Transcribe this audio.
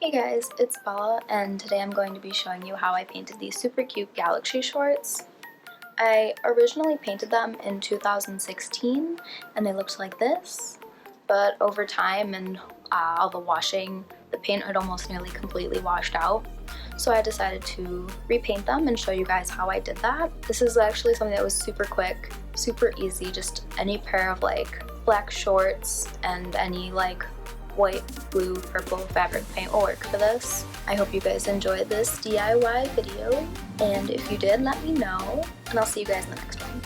Hey guys, it's Bella, and today I'm going to be showing you how I painted these super cute galaxy shorts. I originally painted them in 2016 and they looked like this, but over time and all the washing, the paint had almost nearly completely washed out. So I decided to repaint them and show you guys how I did that. This is actually something that was super quick, super easy, just any pair of black shorts and any white, blue, purple fabric paint will work for this. I hope you guys enjoyed this DIY video, and if you did, let me know, and I'll see you guys in the next one.